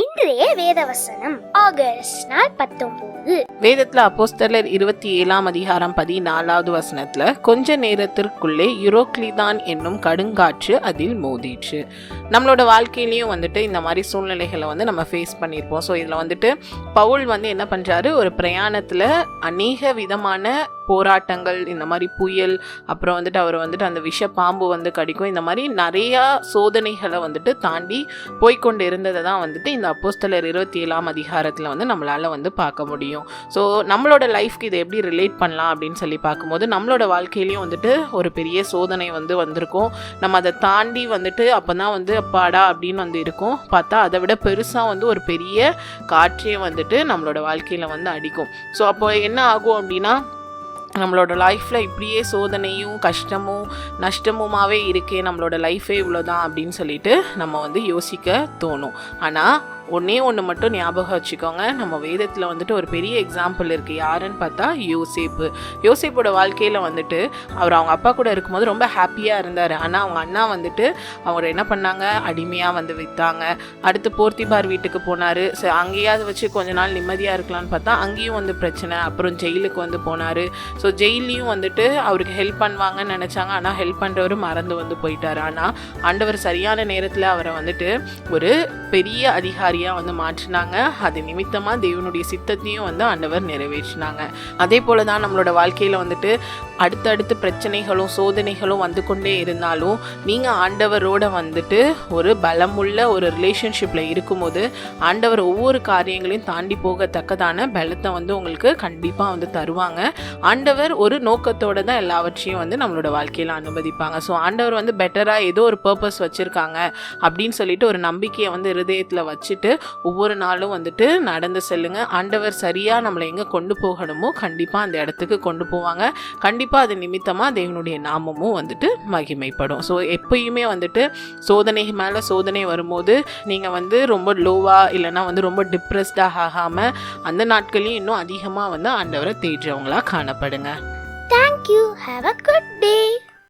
இன்றைய வேதவசனம் ஆகஸ்ட் 19. வேதத்துல அப்போஸ்தலர் 27 அதிகாரம் 14வது வசனத்துல, கொஞ்ச நேரத்திற்குள்ளே யுரோக்ளிதான் என்னும் கடுங்காற்று அதில் மோதிச்சு. நம்மளோட வாழ்க்கையிலயும் இந்த மாதிரி சூழ்நிலைகளை நம்ம ஃபேஸ் பண்ணியிருப்போம். ஸோ இதில் பவுல் என்ன பண்றாரு, ஒரு பிரயாணத்துல அநேக விதமான போராட்டங்கள், இந்த மாதிரி புயல், அப்புறம் அவர் அந்த விஷ பாம்பு கடிக்கும், இந்த மாதிரி நிறையா சோதனைகளை தாண்டி போய்கொண்டு இருந்ததை தான் இந்த அப்போஸ்தலர் 27 அதிகாரத்தில் நம்மளால் பார்க்க முடியும். ஸோ நம்மளோட லைஃப்க்கு இதை எப்படி ரிலேட் பண்ணலாம் அப்படின்னு சொல்லி பார்க்கும்போது, நம்மளோட வாழ்க்கையிலையும் ஒரு பெரிய சோதனை வந்திருக்கும். நம்ம அதை தாண்டி அப்போ தான் அப்பாடா அப்படின்னு இருக்கும். பார்த்தா அதை விட பெருசாக ஒரு பெரிய காற்றே நம்மளோட வாழ்க்கையில் அடிக்கும். ஸோ அப்போ என்ன ஆகும் அப்படின்னா, நம்மளோட லைஃப்பில் இப்படியே சோதனையும் கஷ்டமும் நஷ்டமுமாவே இருக்கே, நம்மளோட லைஃபே இவ்வளோதான் அப்படின்னு சொல்லிட்டு நம்ம யோசிக்க தோணும். ஆனால் ஒன்றே ஒன்று மட்டும் ஞாபகம் வச்சுக்கோங்க, நம்ம வேதத்தில் ஒரு பெரிய எக்ஸாம்பிள் இருக்குது. யாருன்னு பார்த்தா யோசேப்பு. யோசேப்போட வாழ்க்கையில் அவர் அவங்க அப்பா கூட இருக்கும்போது ரொம்ப ஹாப்பியாக இருந்தார். ஆனால் அவங்க அண்ணா அவர் என்ன பண்ணாங்க, அடிமையாக விற்றாங்க. அடுத்து போர்த்திபார் வீட்டுக்கு போனார். ஸோ அங்கேயாவது வச்சு கொஞ்ச நாள் நிம்மதியாக இருக்கலான்னு பார்த்தா அங்கேயும் பிரச்சனை. அப்புறம் ஜெயிலுக்கு போனார். ஸோ ஜெயிலையும் அவருக்கு ஹெல்ப் பண்ணுவாங்கன்னு நினச்சாங்க. ஆனால் ஹெல்ப் பண்ணுறவர் மறந்து போயிட்டார். ஆனால் ஆண்டவர் சரியான நேரத்தில் அவரை ஒரு பெரிய அதிகாரியாக மாற்றினாங்க. அது நிமித்தமாக தேவனுடைய சித்தத்தையும் ஆண்டவர் நிறைவேற்றினாங்க. அதே போல தான் நம்மளோட வாழ்க்கையில் அடுத்தடுத்து பிரச்சனைகளும் சோதனைகளும் கொண்டே இருந்தாலும், நீங்கள் ஆண்டவரோட ஒரு பலமுள்ள ஒரு ரிலேஷன்ஷிப்பில் இருக்கும்போது ஆண்டவர் ஒவ்வொரு காரியங்களையும் தாண்டி போகத்தக்கதான பலத்தை உங்களுக்கு கண்டிப்பாக தருவாங்க. ஆண்டவர் ஒரு நோக்கத்தோடு தான் எல்லாவற்றையும் நம்மளோட வாழ்க்கையில் அனுமதிப்பாங்க. ஸோ ஆண்டவர் பெட்டராக ஏதோ ஒரு பர்பஸ் வச்சுருக்காங்க அப்படின்னு சொல்லிட்டு ஒரு நம்பிக்கையை இருதயத்தில் வச்சுட்டு ஒவ்வொரு நாளும் நடந்து செல்லுங்க. ஆண்டவர் சரியாக நம்மளை எங்கே கொண்டு போகணுமோ கண்டிப்பாக அந்த இடத்துக்கு கொண்டு போவாங்க. கண்டிப்பாக அது நிமித்தமாக தேவனுடைய நாமமும் மகிமைப்படும். ஸோ எப்பயுமே சோதனை மேலே சோதனை வரும்போது நீங்கள் ரொம்ப லோவாக இல்லைனா ரொம்ப டிப்ரெஸ்டாக ஆகாமல் அந்த நாட்களையும் இன்னும் அதிகமாக ஆண்டவரை தேடுறவங்களா காணப்படுங்க. Thank you. Have a good day.